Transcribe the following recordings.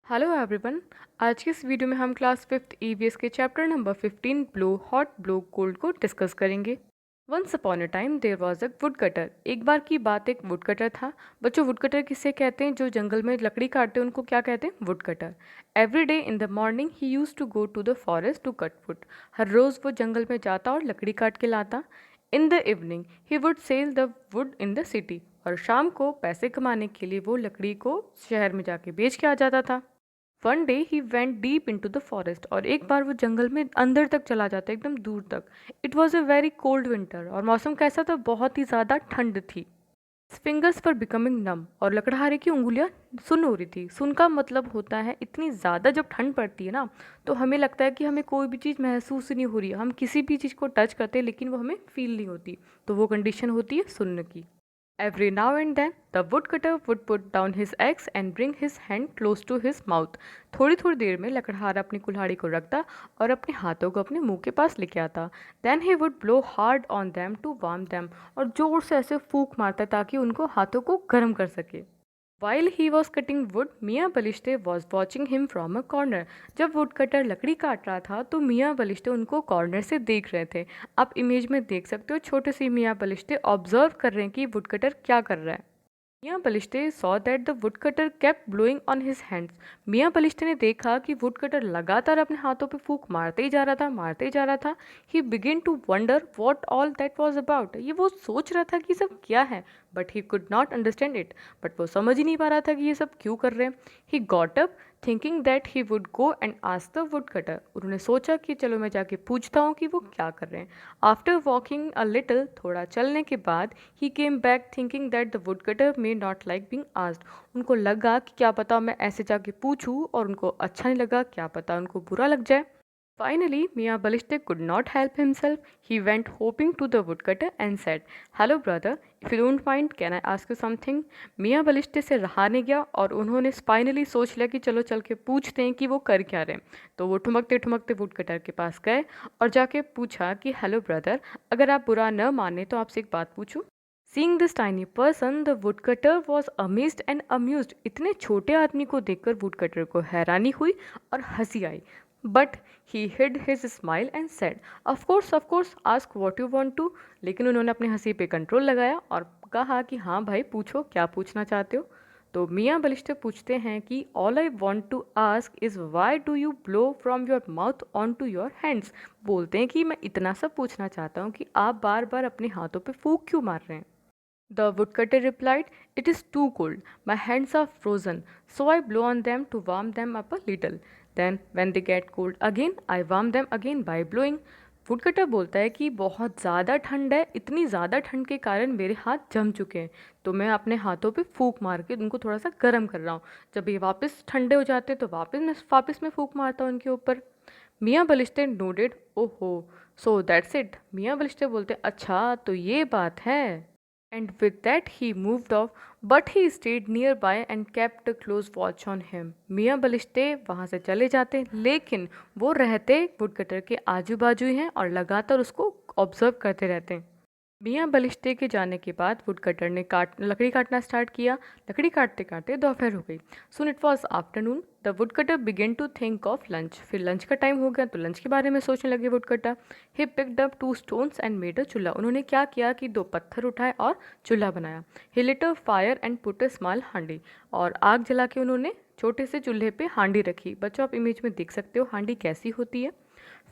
Hello everyone. आज की इस वीडियो में हम क्लास फिफ्थ ईवीएस के chapter number 15 blow hot blow cold को डिस्कस करेंगे। Once upon a time there was a wood cutter. एक बार की बात, एक वुड कटर था। बच्चों, वुड कटर किसे कहते हैं? जो जंगल में लकड़ी काटते हैं उनको क्या कहते हैं? Wood cutter. Every day in the morning he used to go to the forest to cut wood. हर रोज़ वो जंगल में जाता और लकड़ी काट के लाता। In the evening he would sell the wood in the city. और शाम को पैसे कमाने के लिए वो लकड़ी को शहर में जाके बेच के आ जाता था। One day he went deep in to the forest. और एक बार वो जंगल में अंदर तक चला जाता है, एकदम दूर तक। It was a very cold winter. और मौसम कैसा था? बहुत ही ज़्यादा ठंड थी। फिंगर्स पर बिकमिंग नम। और लकड़हारे की उंगलियां सुन्न हो रही थी। सुन का मतलब होता है इतनी ज़्यादा जब ठंड पड़ती है ना, तो हमें लगता है कि हमें कोई भी चीज़ महसूस नहीं हो रही है। हम किसी भी चीज़ को टच करते हैं लेकिन वो हमें फील नहीं होती। तो वो कंडीशन होती है सुन्न की। Every now and then, the woodcutter would put down his axe and bring his hand close to his mouth. थोड़ी थोड़ी देर में लकड़हारा अपनी कुल्हाड़ी को रखता और अपने हाथों को अपने मुंह के पास लेके आता। Then he would blow hard on them to warm them. और जोर से ऐसे फूंक मारता ताकि उनको हाथों को गर्म कर सके। While he was cutting wood, मियाँ बलिश्ते was watching him from a corner. जब वुड कटर लकड़ी काट रहा था तो मियाँ बलिश्ते उनको कॉर्नर से देख रहे थे। आप इमेज में देख सकते हो, छोटे से मियाँ बलिश्ते ऑब्जर्व कर रहे हैं कि वुड कटर क्या कर रहा है। मियाँ Balishte saw that the wood cutter kept blowing on his hands. मियाँ बलिश्ते ने देखा कि वुड कटर लगातार अपने हाथों पे फूंक मारते ही जा रहा था, मारते ही जा रहा था। He begin to wonder what all that was about. ये वो सोच रहा था कि सब क्या है, but he could not understand it. But वो समझ ही नहीं पा रहा था कि ये सब क्यों कर रहे हैं। He got up thinking that he would go and ask the wood cutter. उन्होंने सोचा कि चलो मैं जाके पूछता हूँ कि वो क्या कर रहे हैं। आफ्टर वॉकिंग अ लिटिल, थोड़ा चलने के बाद, he came back thinking that the wood cutter may not like being asked. उनको लगा कि क्या पता मैं ऐसे जाके पूछूं और उनको अच्छा नहीं लगा, क्या पता उनको बुरा लग जाए। Finally, Mia Baliste could not help himself. He went hopping to the woodcutter and said, "Hello, brother. If you don't mind, can I ask you something?" मियाँ बलिश्ते से रहा नहीं गया और उन्होंने फाइनली सोच लिया कि चलो चल के पूछते हैं कि वो कर क्या रहे हैं। तो वो ठुमकते ठुमकते वुडकटर के पास गए और जाके पूछा कि हेलो ब्रदर, अगर आप बुरा न माने तो आपसे एक बात पूछूं। Seeing this tiny person, the woodcutter was amazed and amused. इतने छोटे आदमी को देखकर वुडकटर को हैरानी हुई और हंसी आई। But he hid his smile and said, of course, ask what you want to. लेकिन उन्होंने अपनी हंसी पे कंट्रोल लगाया और कहा कि हाँ भाई, पूछो, क्या पूछना चाहते हो। तो मियाँ बलिश्ते पूछते हैं कि all I want to ask is why do you blow from your mouth on to your hands. बोलते हैं कि मैं इतना सब पूछना चाहता हूँ कि आप बार बार अपने हाथों पे फूंक क्यों मार रहे हैं। The woodcutter replied, "It is too cold. My hands are frozen, so I blow on them to warm them up a little. Then, when they get cold again, I warm them again by blowing." Woodcutter बोलता है कि बहुत ज़्यादा ठंड है, इतनी ज़्यादा ठंड के कारण मेरे हाथ जम चुके हैं, तो मैं अपने हाथों पे फूंक मार के उनको थोड़ा सा गर्म कर रहा हूँ। जब ये वापस ठंडे हो जाते हैं तो वापस मैं फूंक मारता हूँ उनके ऊपर। मियाँ बलिश्ते नोडेड, ओहो, सो दैट्स इट। मियाँ बलिश्ते बोलते, अच्छा तो ये बात है। And with that he moved off, but he stayed nearby and kept a close watch on him. मियाँ बलिश्ते वहाँ से चले जाते लेकिन वो रहते वुडकटर के आजू बाजू ही हैं और लगातार उसको ऑब्जर्व करते रहते हैं। मियाँ बलिश्ते के जाने के बाद वुडकटर ने लकड़ी काटना स्टार्ट किया। लकड़ी काटते काटते दोपहर हो गई। Soon it was afternoon. The woodcutter began to think of lunch. फिर लंच का टाइम हो गया तो लंच के बारे में सोचने लगे woodcutter. He picked up 2 stones and made a चूल्हा। उन्होंने क्या किया कि 2 पत्थर उठाए और चूल्हा बनाया। He lit a fire and put a small हांडी। और आग जला के उन्होंने छोटे से चूल्हे पे हांडी रखी। बच्चों, आप इमेज में देख सकते हो हांडी कैसी होती है।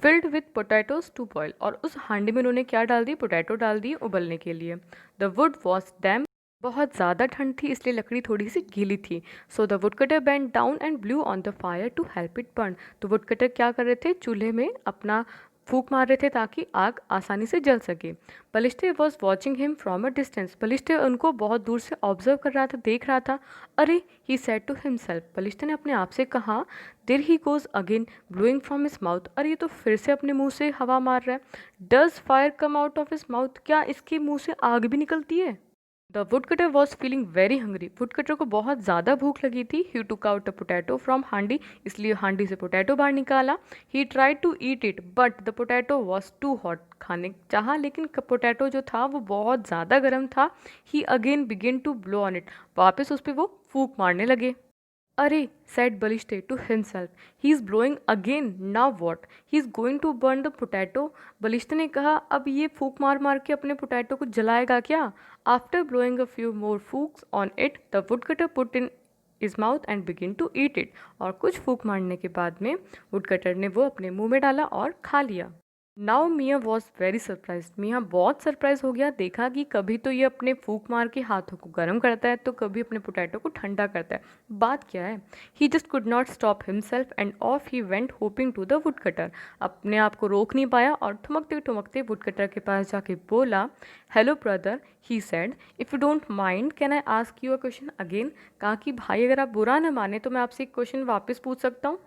Filled with potatoes to boil. और उस हांडी में उन्होंने क्या डाल दी? पोटैटो डाल दिए उबलने के लिए। The wood was damn. बहुत ज़्यादा ठंड थी इसलिए लकड़ी थोड़ी सी गीली थी। So the woodcutter bent down and blew on the fire to help it burn. तो वुडकटर क्या कर रहे थे? चूल्हे में अपना फूंक मार रहे थे ताकि आग आसानी से जल सके। Balishte was watching him from a distance. Balishte उनको बहुत दूर से ऑब्जर्व कर रहा था, देख रहा था। अरे, he said to himself. Balishte ने अपने आप से कहा, there he goes again blowing from his mouth. अरे, ये तो फिर से अपने मुंह से हवा मार रहा है। Does fire come out of his mouth. क्या इसके मुंह से आग भी निकलती है? The woodcutter was feeling very hungry. वुडकटर को बहुत ज़्यादा भूख लगी थी। He took out a potato from हांडी। इसलिए हांडी से पोटैटो बाहर निकाला। He tried to eat it but the potato was too hot. खाने चाहा लेकिन पोटैटो जो था वो बहुत ज़्यादा गर्म था। He again begin to blow on it. वापस उस पर वो फूंक मारने लगे। अरे, said Balishte to himself, he is blowing again. Now what? He is going to burn the potato. बलिश्ते ने कहा, अब ये फूक मार मार के अपने पोटैटो को जलाएगा क्या? After blowing a few more fooks on it, the woodcutter put in his mouth and began to eat it. और कुछ फूक मारने के बाद में वुडकटर ने वो अपने मुंह में डाला और खा लिया। नाउ मियाँ वॉज वेरी सरप्राइज। मियाँ बहुत सरप्राइज हो गया, देखा कि कभी तो ये अपने फूक मार के हाथों को गर्म करता है तो कभी अपने पोटैटो को ठंडा करता है, बात क्या है। He just could not stop himself and off he went hopping to the woodcutter. अपने आप को रोक नहीं पाया और ठुमकते ठुमकते वुडकटर के पास जाके बोला, hello brother, he said, if you don't mind can I ask you a question again. कहा कि भाई अगर आप बुरा ना माने तो मैं आपसे एक क्वेश्चन वापस पूछ सकता हूँ।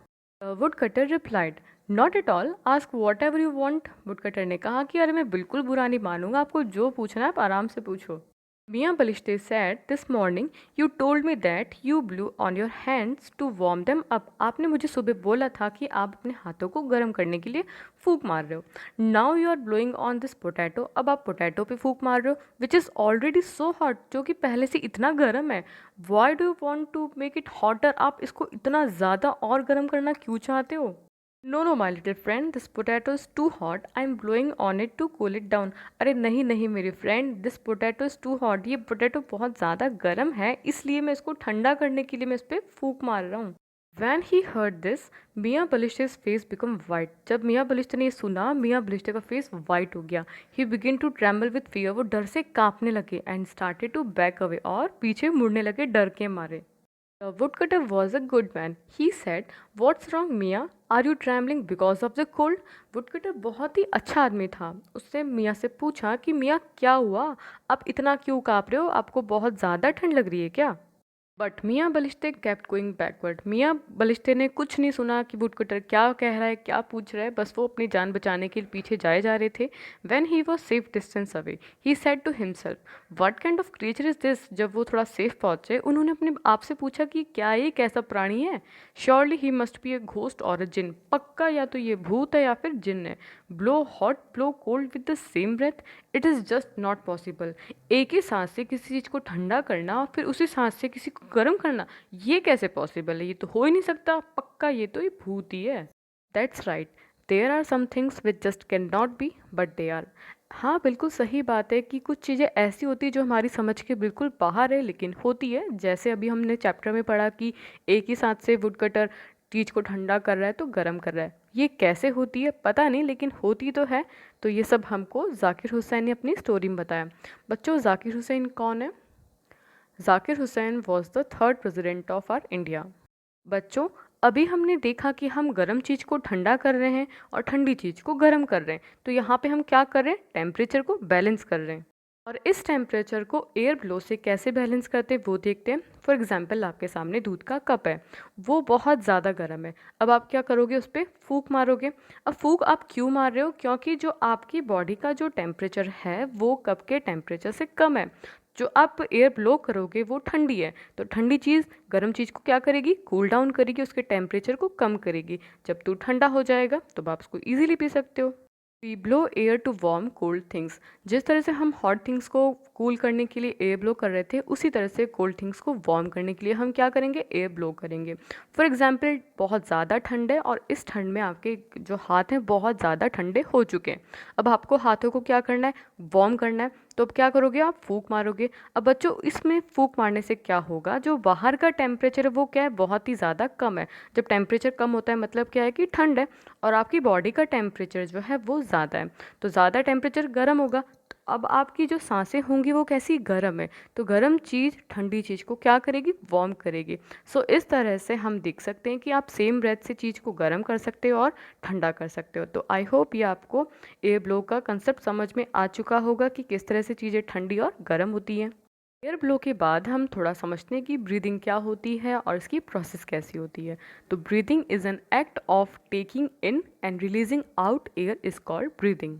Woodcutter replied, not at all, ask what ever you want. Woodcutter ने कहा कि अरे मैं बिल्कुल बुरा नहीं मानूंगा, आपको जो पूछना है आप आराम से पूछो। मियाँ Balishte said, this morning you told me that you blew on your hands to warm them up. आपने मुझे सुबह बोला था कि आप अपने हाथों को गर्म करने के लिए फूंक मार रहे हो। Now you are blowing on this potato, अब आप पोटैटो पे फूंक मार रहे हो, which is already so hot, जो कि पहले से इतना गर्म है। Why do you want to make it hotter, आप इसको इतना ज़्यादा और गर्म करना क्यों चाहते हो। No no my little friend, this potato is too hot, I am blowing on it to cool it down. अरे नहीं नहीं मेरे friend, this potato is too hot, ये पोटैटो बहुत ज़्यादा गर्म है, इसलिए मैं इसको ठंडा करने के लिए मैं इस पर फूंक मार रहा हूँ। वैन ही हर्ड दिस, मियाँ बलिश्ते's फेस बिकम वाइट। जब मियाँ बलिश्ते ने ये सुना, मियाँ बलिश्ते का फेस वाइट हो गया। He begin to tremble with fear, वो डर से कांपने लगे। And started to back away, और पीछे मुड़ने लगे डर के मारे। The woodcutter was a good man. He said, "What's wrong, Mia? Are you trembling because of the cold?" Woodcutter बहुत ही अच्छा आदमी था। उससे मियाँ से पूछा कि मियाँ क्या हुआ, आप इतना क्यों काँप रहे हो, आपको बहुत ज़्यादा ठंड लग रही है क्या। बट मियाँ बलिश्ते केप्ट गोइंग बैकवर्ड। मियाँ बलिश्ते ने कुछ नहीं सुना कि वुडकटर क्या कह रहा है, क्या पूछ रहा है, बस वो अपनी जान बचाने के लिए पीछे जाए जा रहे थे। When he was safe distance away, he said to himself, what kind of creature is this. जब वो थोड़ा सेफ पहुंचे, उन्होंने अपने आप से पूछा कि क्या ये कैसा प्राणी है। Surely he must be a ghost और अ जिन, पक्का या तो ये भूत है या फिर जिन है। Blow hot blow cold with the same breath, it is just not possible. एक ही सांस से किसी चीज़ को ठंडा करना और फिर उसी सांस से किसी को गर्म करना, ये कैसे पॉसिबल है, ये तो हो ही नहीं सकता, पक्का ये तो ये भूत ही है। That's right, there are some things which just can not be but they are. हाँ बिल्कुल सही बात है कि कुछ चीज़ें ऐसी होती है जो हमारी समझ के बिल्कुल बाहर है लेकिन होती है। जैसे अभी हमने चैप्टर में पढ़ा कि एक ही साथ से वुडकटर चीज़ को ठंडा कर रहा है तो गर्म कर रहा है, ये कैसे होती है पता नहीं लेकिन होती तो है। तो ये सब हमको जाकिर हुसैन ने अपनी स्टोरी में बताया। बच्चों, जाकिर हुसैन कौन है? Zakir Hussain was the third president of R India. बच्चों, अभी हमने देखा कि हम गर्म चीज़ को ठंडा कर रहे हैं और ठंडी चीज़ को गर्म कर रहे हैं। तो यहाँ पे हम क्या कर रहे हैं, टेम्परेचर को बैलेंस कर रहे हैं। और इस टेम्परेचर को एयर ब्लो से कैसे बैलेंस करते हैं वो देखते हैं। फॉर एग्जांपल, आपके सामने दूध का कप है, वो बहुत ज़्यादा गर्म है। अब आप क्या करोगे, उस पर फूंक मारोगे। अब फूंक आप क्यों मार रहे हो, क्योंकि जो आपकी बॉडी का जो टेम्परेचर है वो कप के टेम्परेचर से कम है। जो आप एयर ब्लो करोगे वो ठंडी है, तो ठंडी चीज़ गर्म चीज़ को क्या करेगी, कूल डाउन करेगी, उसके टेम्परेचर को कम करेगी। जब दूध ठंडा हो जाएगा तो आप उसको ईजिली पी सकते हो। We blow air to warm cold things. जिस तरह से हम हॉट थिंग्स को कूल करने के लिए एयर ब्लो कर रहे थे, उसी तरह से कोल्ड थिंग्स को वार्म करने के लिए हम क्या करेंगे, एयर ब्लो करेंगे। फॉर एग्जाम्पल, बहुत ज़्यादा ठंड है और इस ठंड में आपके जो हाथ हैं बहुत ज़्यादा ठंडे हो चुके हैं। अब आपको हाथों को क्या करना है, वार्म करना है। तो अब क्या करोगे, आप फूंक मारोगे। अब बच्चों, इसमें फूंक मारने से क्या होगा, जो बाहर का टेम्परेचर है वो क्या है, बहुत ही ज़्यादा कम है। जब टेम्परेचर कम होता है मतलब क्या है कि ठंड है, और आपकी बॉडी का टेम्परेचर जो है वो ज़्यादा है, तो ज़्यादा टेम्परेचर गर्म होगा। तो अब आपकी जो सांसें होंगी वो कैसी, गर्म है। तो गर्म चीज़ ठंडी चीज़ को क्या करेगी, वार्म करेगी। सो इस तरह से हम देख सकते हैं कि आप सेम ब्रेथ से चीज़ को गर्म कर सकते हो और ठंडा कर सकते हो। तो आई होप ये आपको एयर ब्लो का कंसेप्ट समझ में आ चुका होगा कि किस तरह से चीज़ें ठंडी और गर्म होती हैं। एयर ब्लो के बाद हम थोड़ा समझते हैं कि ब्रीदिंग क्या होती है और इसकी प्रोसेस कैसी होती है। तो breathing is an act of taking in and releasing out air is called breathing.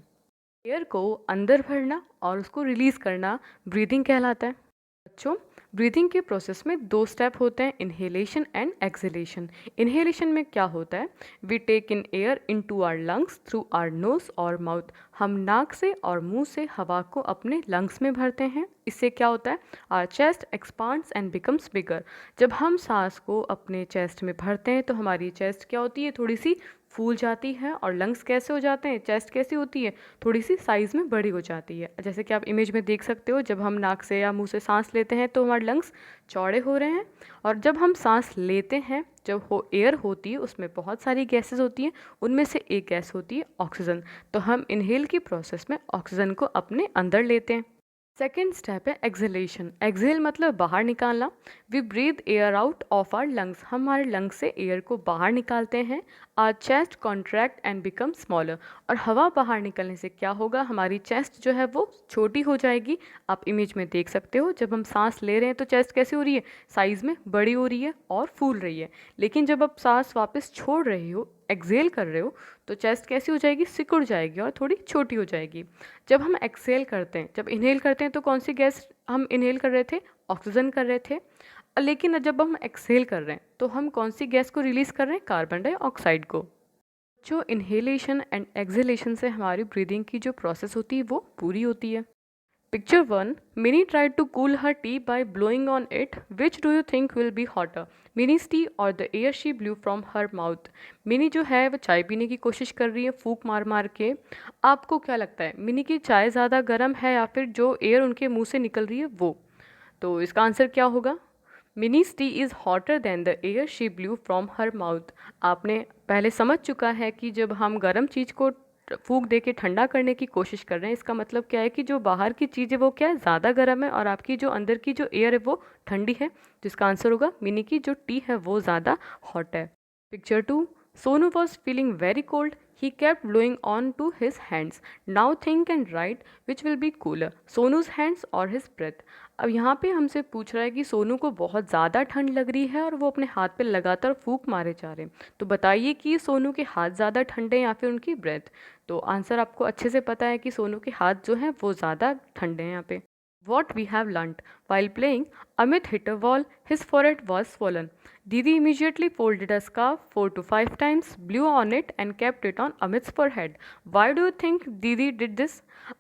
Air को अंदर भरना और उसको रिलीज़ करना ब्रीदिंग कहलाता है। बच्चों, ब्रीथिंग के प्रोसेस में 2 स्टेप होते हैं, इनहेलेशन एंड एक्सहेलेशन। इनहेलेशन में क्या होता है, we take in air into our lungs through our nose और माउथ। हम नाक से और मुंह से हवा को अपने लंग्स में भरते हैं। इससे क्या होता है, our chest expands and becomes bigger. जब हम सांस को अपने चेस्ट में भरते हैं तो हमारी चेस्ट क्या होती है, थोड़ी सी फूल जाती है। और लंग्स कैसे हो जाते हैं, चेस्ट कैसी होती है, थोड़ी सी साइज़ में बड़ी हो जाती है। जैसे कि आप इमेज में देख सकते हो, जब हम नाक से या मुंह से सांस लेते हैं तो हमारे लंग्स चौड़े हो रहे हैं। और जब हम सांस लेते हैं, जब वो एयर होती है उसमें बहुत सारी गैसेस होती हैं, उनमें से एक गैस होती है ऑक्सीजन। तो हम इनहेल की प्रोसेस में ऑक्सीजन को अपने अंदर लेते हैं। सेकेंड स्टेप है एक्सहेलेशन। एक्सहेल मतलब बाहर निकालना। We breathe air out of our lungs. हम हमारे लंग्स से एयर को बाहर निकालते हैं। Our chest contract and become smaller. और हवा बाहर निकलने से क्या होगा, हमारी चेस्ट जो है वो छोटी हो जाएगी। आप इमेज में देख सकते हो, जब हम सांस ले रहे हैं तो चेस्ट कैसी हो रही है, साइज़ में बड़ी हो रही है और फूल रही है। लेकिन जब आप सांस वापस छोड़ रहे हो, एक्सहेल कर रहे हो, तो चेस्ट कैसी हो जाएगी, सिकुड़ जाएगी और थोड़ी छोटी हो जाएगी। जब हम एक्सहेल करते हैं, जब इनहेल करते हैं तो कौन सी गैस हम इनहेल कर रहे थे, ऑक्सीजन कर रहे थे। लेकिन जब हम एक्सहेल कर रहे हैं तो हम कौन सी गैस को रिलीज़ कर रहे हैं, कार्बन डाइऑक्साइड को। जो इनहेलेशन एंड एक्सहेलेशन से हमारी ब्रीदिंग की जो प्रोसेस होती है वो पूरी होती है। Picture 1. Minnie tried to cool her tea by blowing on it. Which do you think will be hotter? Minnie's tea or the air she blew from her mouth? Mini जो है वो चाय पीने की कोशिश कर रही है फूंक मार मार के। आपको क्या लगता है, मिनी की चाय ज़्यादा गर्म है या फिर जो एयर उनके मुंह से निकल रही है वो? तो इसका आंसर क्या होगा, minis T is hotter then the air she blue from her mouth. आपने पहले समझ चुका है कि जब हम गर्म चीज़ को फूंक दे के ठंडा करने की कोशिश कर रहे हैं, इसका मतलब क्या है कि जो बाहर की चीज़ है वो क्या है, ज़्यादा गर्म है और आपकी जो अंदर की जो एयर है वो ठंडी है। जिसका आंसर होगा मिनी की जो टी है वो ज़्यादा हॉट है। Picture 2. Sonu was feeling very cold. He kept blowing on to his hands. Now think and write which will be cooler, Sonu's hands or his breath. अब यहाँ पे हमसे पूछ रहा है कि सोनू को बहुत ज़्यादा ठंड लग रही है और वो अपने हाथ पे लगातार फूंक मारे जा रहे हैं। तो बताइए कि सोनू के हाथ ज़्यादा ठंडे या फिर उनकी ब्रेथ। तो आंसर आपको अच्छे से पता है कि सोनू के हाथ जो हैं वो ज़्यादा ठंडे हैं यहाँ पे। What we have learnt. While playing, Amit hit a wall. His forehead was swollen. Didi immediately folded a scarf 4 to 5 times, blew on it and kept it on Amit's forehead. Why do you think Didi did this?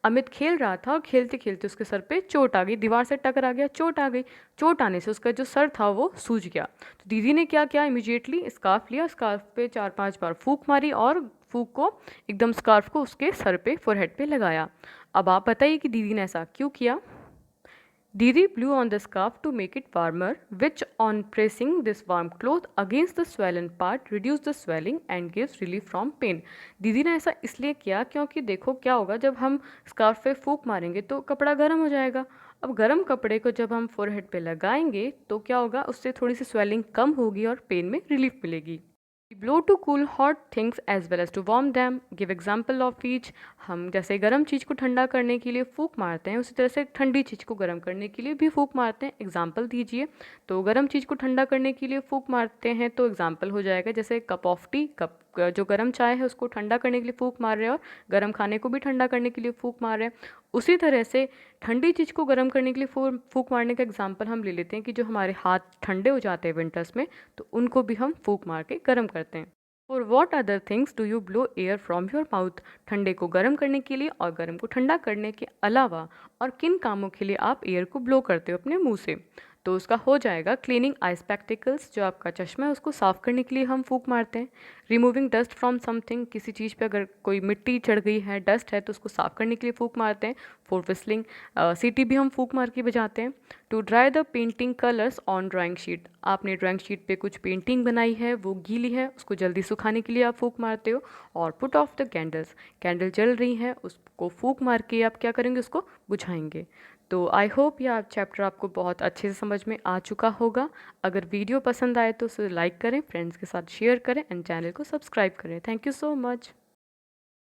Amit खेल रहा था और खेलते खेलते उसके sir पे चोट आ गई, दीवार से टकरा गया, चोट आ गई। चोट आने से उसका जो सर था वो सूज गया। तो दीदी ने क्या किया, इमीडिएटली स्कार्फ लिया, स्कार्फ पे 4-5 बार फूंक मारी और फूंक को एकदम स्कार्फ को उसके सर पे, फोरहेड पे लगाया। अब आप बताइए कि दीदी ने ऐसा क्यों किया। Didi blew on the scarf to make it warmer, which on pressing this warm cloth against the swollen part reduce the swelling and gives relief from pain. दीदी ने ऐसा इसलिए किया क्योंकि देखो क्या होगा, जब हम स्कार्फ पे फूंक मारेंगे तो कपड़ा गर्म हो जाएगा। अब गर्म कपड़े को जब हम फोरहेड पे लगाएंगे तो क्या होगा, उससे थोड़ी सी स्वेलिंग कम होगी और पेन में रिलीफ मिलेगी। Blow to cool hot things as well as to warm them. Give example of each. हम जैसे गर्म चीज़ को ठंडा करने के लिए फूंक मारते हैं, उसी तरह से ठंडी चीज़ को गर्म करने के लिए भी फूंक मारते हैं। एग्जाम्पल दीजिए। तो गर्म चीज़ को ठंडा करने के लिए फूंक मारते हैं तो एग्जाम्पल हो जाएगा जैसे कप ऑफ टी। कप जो गर्म चाय है उसको ठंडा करने के लिए फूंक मार रहे हैं और गर्म खाने को भी ठंडा करने के लिए फूंक मार रहे हैं। उसी तरह से ठंडी चीज़ को गर्म करने के लिए फूंक मारने का एग्जाम्पल हम ले लेते हैं कि जो हमारे हाथ ठंडे हो जाते हैं विंटर्स में, तो उनको भी हम फूंक मार के गर्म करते हैं। For what other things do you blow air from your mouth. ठंडे को गर्म करने के लिए और गर्म को ठंडा करने के अलावा और किन कामों के लिए आप एयर को ब्लो करते हो अपने मुंह से। तो उसका हो जाएगा क्लीनिंग आई स्पेक्टिकल्स, जो आपका चश्मा है उसको साफ़ करने के लिए हम फूंक मारते हैं। रिमूविंग डस्ट फ्रॉम समथिंग, किसी चीज़ पे अगर कोई मिट्टी चढ़ गई है, डस्ट है, तो उसको साफ़ करने के लिए फूंक मारते हैं। फॉर विस्लिंग, सीटी भी हम फूंक मार के बजाते हैं। To dry the painting colours on drawing sheet, आपने ड्राइंग शीट पे कुछ पेंटिंग बनाई है, वो गीली है, उसको जल्दी सुखाने के लिए आप फूंक मारते हो। और put off the candles, candle जल रही है उसको फूंक मार के आप क्या करेंगे, उसको बुझाएंगे। तो आई होप यह चैप्टर आपको बहुत अच्छे से समझ में आ चुका होगा। अगर वीडियो पसंद आए तो उसे लाइक करें, फ्रेंड्स के साथ शेयर करें एंड चैनल को सब्सक्राइब करें। Thank you so much.